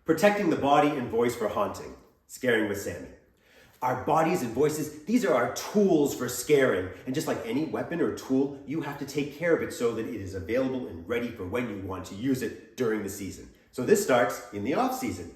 Protecting the body and voice for haunting. Scaring with Sammy. Our bodies and voices, these are our tools for scaring. And just like any weapon or tool, you have to take care of it so that it is available and ready for when you want to use it during the season. So this starts in the off season.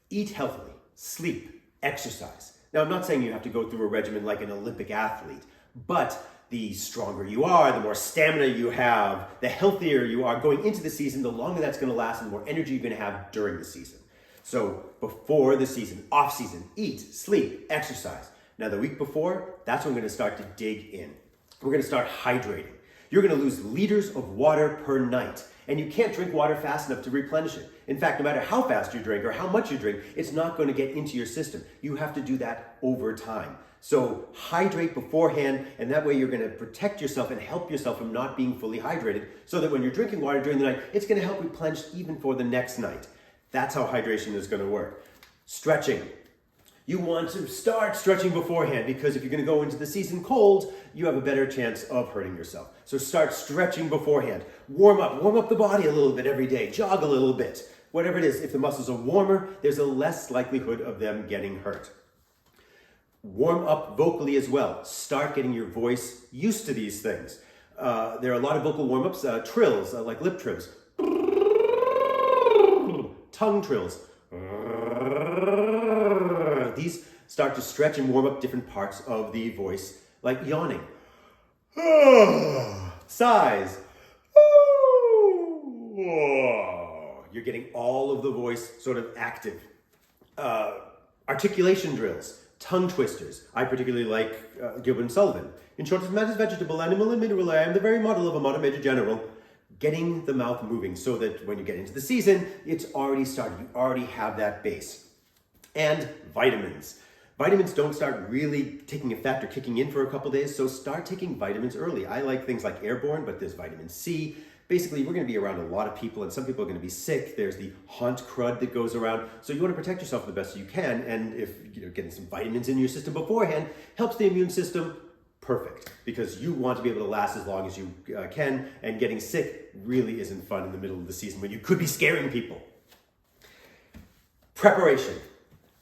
Eat healthily, sleep, exercise. Now, I'm not saying you have to go through a regimen like an Olympic athlete, but the stronger you are, the more stamina you have, the healthier you are going into the season, the longer that's going to last and the more energy you're going to have during the season. So before the season, off season, eat, sleep, exercise. Now the week before, that's when we're going to start to dig in. We're going to start hydrating. You're going to lose liters of water per night, and you can't drink water fast enough to replenish it. In fact, no matter how fast you drink or how much you drink, it's not going to get into your system. You have to do that over time. So hydrate beforehand, and that way you're going to protect yourself and help yourself from not being fully hydrated, so that when you're drinking water during the night, it's going to help replenish even for the next night. That's how hydration is going to work. Stretching. You want to start stretching beforehand, because if you're going to go into the season cold, you have a better chance of hurting yourself. So start stretching beforehand. Warm up the body a little bit every day. Jog a little bit. Whatever it is, if the muscles are warmer, there's a less likelihood of them getting hurt. Warm up vocally as well. Start getting your voice used to these things. There are a lot of vocal warm-ups, trills, like lip trills. Tongue trills. These start to stretch and warm up different parts of the voice, like yawning. Sighs. You're getting all of the voice sort of active. Articulation drills, tongue twisters. I particularly like Gilbert and Sullivan. In short, as man is vegetable, animal, and mineral, I am the very model of a modern major general. Getting the mouth moving so that when you get into the season, it's already started. You already have that base. And vitamins. Vitamins don't start really taking effect or kicking in for a couple days, so start taking vitamins early. I like things like Airborne, but there's vitamin C. Basically, we're going to be around a lot of people, and some people are going to be sick. There's the haunt crud that goes around, so you want to protect yourself the best you can, and if getting some vitamins in your system beforehand helps the immune system, perfect, because you want to be able to last as long as you can, and getting sick really isn't fun in the middle of the season when you could be scaring people. Preparation.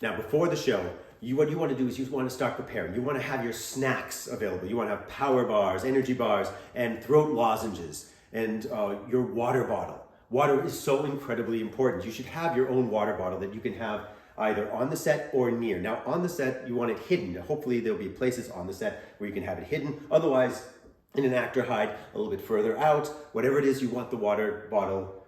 Now, before the show, what you want to do is you want to start preparing. You want to have your snacks available. You want to have power bars, energy bars, and throat lozenges, and your water bottle. Water is so incredibly important. You should have your own water bottle that you can have either on the set or near. Now, on the set, you want it hidden. Hopefully, there'll be places on the set where you can have it hidden. Otherwise, in an actor hide a little bit further out. Whatever it is, you want the water bottle,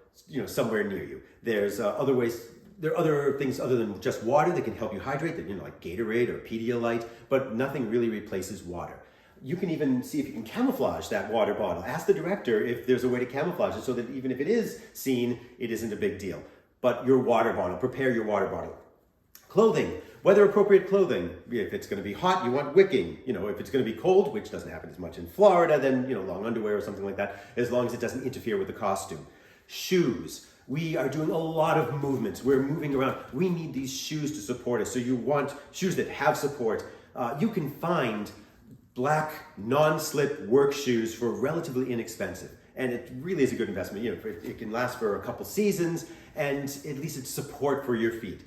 somewhere near you. There's other ways. There are other things other than just water that can help you hydrate, that like Gatorade or Pedialyte, but nothing really replaces water. You can even see if you can camouflage that water bottle. Ask the director if there's a way to camouflage it so that even if it is seen, it isn't a big deal. But your water bottle, prepare your water bottle. Clothing, weather appropriate clothing. If it's going to be hot, you want wicking. If it's going to be cold, which doesn't happen as much in Florida, then long underwear or something like that, as long as it doesn't interfere with the costume. Shoes. We are doing a lot of movements. We're moving around. We need these shoes to support us. So you want shoes that have support. You can find black non-slip work shoes for relatively inexpensive. And it really is a good investment. It can last for a couple seasons, and at least it's support for your feet.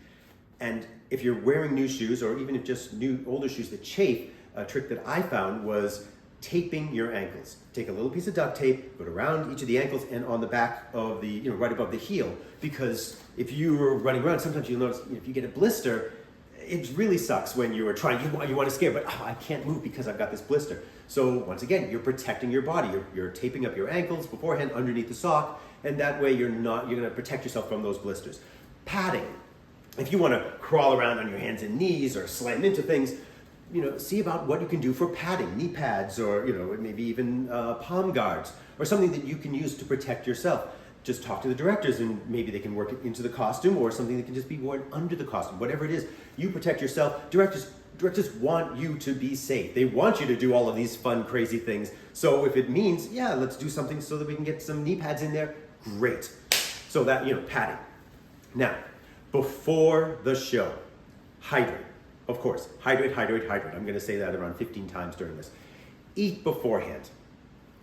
And if you're wearing new shoes, or even if just new older shoes that chafe, a trick that I found was taping your ankles. Take a little piece of duct tape, put around each of the ankles and on the back of the, right above the heel. Because if you're running around, sometimes you'll notice if you get a blister, it really sucks when you are trying, you want to scare, but I can't move because I've got this blister. So once again, you're protecting your body. You're taping up your ankles beforehand underneath the sock, and that way you're going to protect yourself from those blisters. Padding. If you want to crawl around on your hands and knees or slam into things, see about what you can do for padding, knee pads, or, maybe even palm guards, or something that you can use to protect yourself. Just talk to the directors and maybe they can work it into the costume, or something that can just be worn under the costume. Whatever it is, you protect yourself. Directors want you to be safe. They want you to do all of these fun, crazy things. So if it means, let's do something so that we can get some knee pads in there, great. So that, padding. Now, before the show, hydrate. Of course, hydrate. I'm going to say that around 15 times during this. Eat beforehand.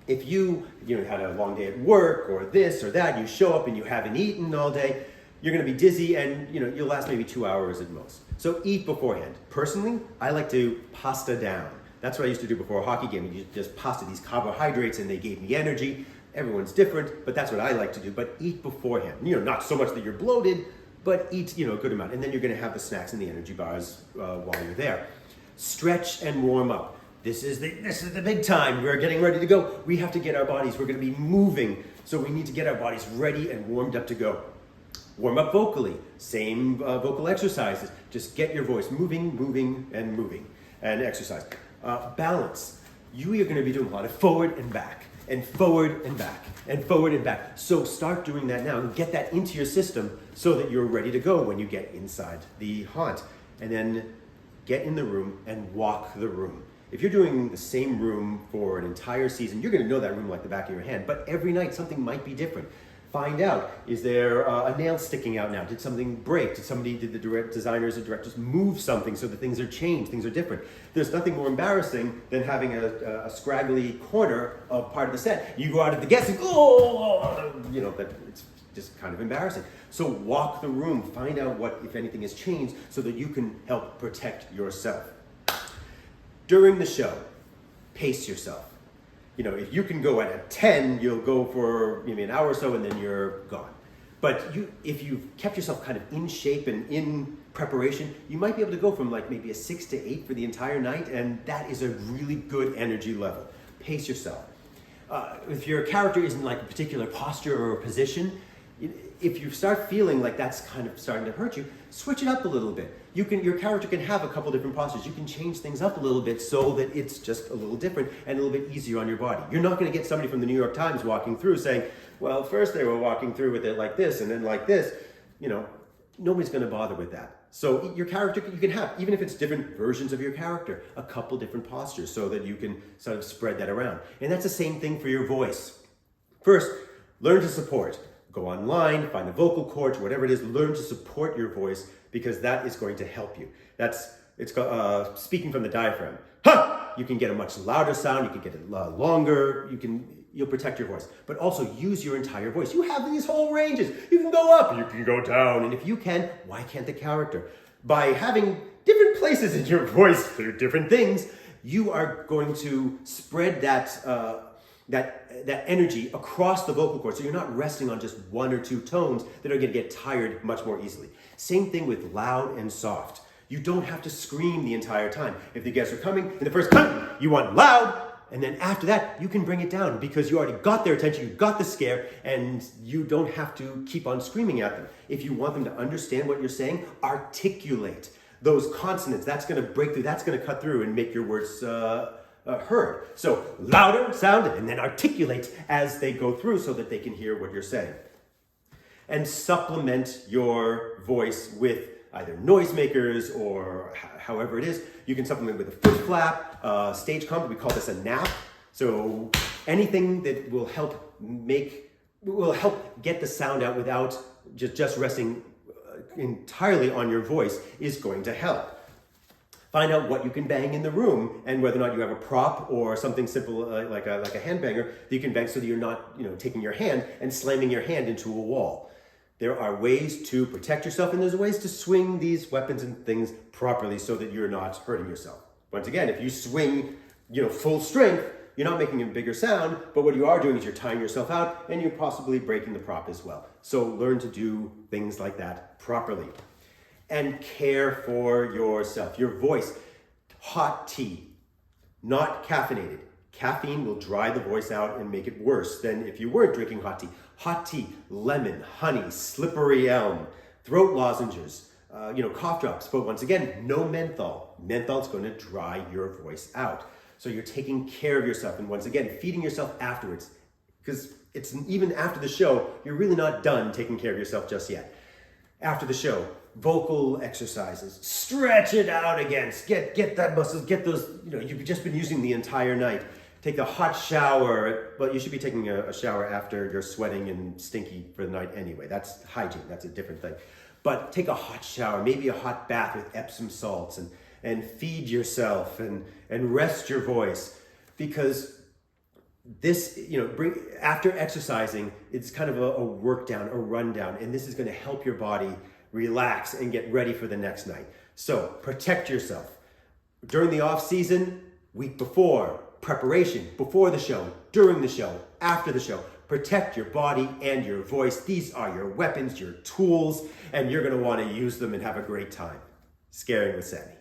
If you had a long day at work or this or that, you show up and you haven't eaten all day, you're going to be dizzy, and you'll last maybe 2 hours at most. So eat beforehand. Personally, I like to pasta down. That's what I used to do before a hockey game. You just pasta these carbohydrates, and they gave me energy. Everyone's different, but that's what I like to do. But eat beforehand. Not so much that you're bloated, but eat a good amount. And then you're going to have the snacks and the energy bars while you're there. Stretch and warm up. This is the big time. We're getting ready to go. We have to get our bodies. We're going to be moving, so we need to get our bodies ready and warmed up to go. Warm up vocally. Same vocal exercises. Just get your voice moving, and exercise. Balance. You are going to be doing a lot of forward and back, and forward and back, and forward and back. So start doing that now and get that into your system so that you're ready to go when you get inside the haunt. And then get in the room and walk the room. If you're doing the same room for an entire season, you're going to know that room like the back of your hand. But every night something might be different. Find out, is there a nail sticking out now? Did something break? Did the designers or directors move something so that things are changed, things are different? There's nothing more embarrassing than having a scraggly corner of part of the set. You go out at the guest and that it's just kind of embarrassing. So walk the room, find out what, if anything, has changed so that you can help protect yourself. During the show, pace yourself. If you can go at a 10, you'll go for maybe an hour or so and then you're gone. But if you've kept yourself kind of in shape and in preparation, you might be able to go from like maybe a 6 to 8 for the entire night, and that is a really good energy level. Pace yourself. If your character is in like a particular posture or position, if you start feeling like that's kind of starting to hurt you, switch it up a little bit. Your character can have a couple different postures. You can change things up a little bit so that it's just a little different and a little bit easier on your body. You're not going to get somebody from the New York Times walking through saying, well, first they were walking through with it like this and then like this. Nobody's going to bother with that. So your character, you can have, even if it's different versions of your character, a couple different postures so that you can sort of spread that around. And that's the same thing for your voice. First, learn to support. Go online, find a vocal coach, whatever it is, learn to support your voice because that is going to help you. It's called speaking from the diaphragm. Ha! You can get a much louder sound, you can get it longer, you'll protect your voice. But also use your entire voice. You have these whole ranges. You can go up, you can go down, and if you can, why can't the character? By having different places in your voice through different things, you are going to spread that energy across the vocal cords, so you're not resting on just one or two tones that are going to get tired much more easily. Same thing with loud and soft. You don't have to scream the entire time. If the guests are coming, in the first cut, you want loud, and then after that, you can bring it down because you already got their attention, you got the scare, and you don't have to keep on screaming at them. If you want them to understand what you're saying, articulate those consonants. That's going to break through, that's going to cut through and make your words heard. So louder sound and then articulate as they go through so that they can hear what you're saying. And supplement your voice with either noisemakers or however it is. You can supplement with a foot flap, stage comp, we call this a nap. So anything that will help get the sound out without just resting entirely on your voice is going to help. Find out what you can bang in the room and whether or not you have a prop or something simple like a hand banger that you can bang so that you're not taking your hand and slamming your hand into a wall. There are ways to protect yourself and there's ways to swing these weapons and things properly so that you're not hurting yourself. Once again, if you swing full strength, you're not making a bigger sound, but what you are doing is you're tying yourself out and you're possibly breaking the prop as well. So learn to do things like that properly. And care for yourself. Your voice. Hot tea, not caffeinated. Caffeine will dry the voice out and make it worse than if you weren't drinking hot tea. Hot tea, lemon, honey, slippery elm, throat lozenges, cough drops. But once again, no menthol. Menthol's going to dry your voice out. So you're taking care of yourself. And once again, feeding yourself afterwards. Because even after the show, you're really not done taking care of yourself just yet. After the show, vocal exercises, stretch it out again, get that muscles, get those, you've just been using the entire night. Take a hot shower, but you should be taking a shower after you're sweating and stinky for the night anyway. That's hygiene, that's a different thing. But take a hot shower, maybe a hot bath with Epsom salts and feed yourself and rest your voice because this, after exercising, it's kind of a work down, a rundown, and this is going to help your body relax and get ready for the next night. So protect yourself. During the off season, week before, preparation, before the show, during the show, after the show, protect your body and your voice. These are your weapons, your tools, and you're going to want to use them and have a great time. Scaring with Sammy.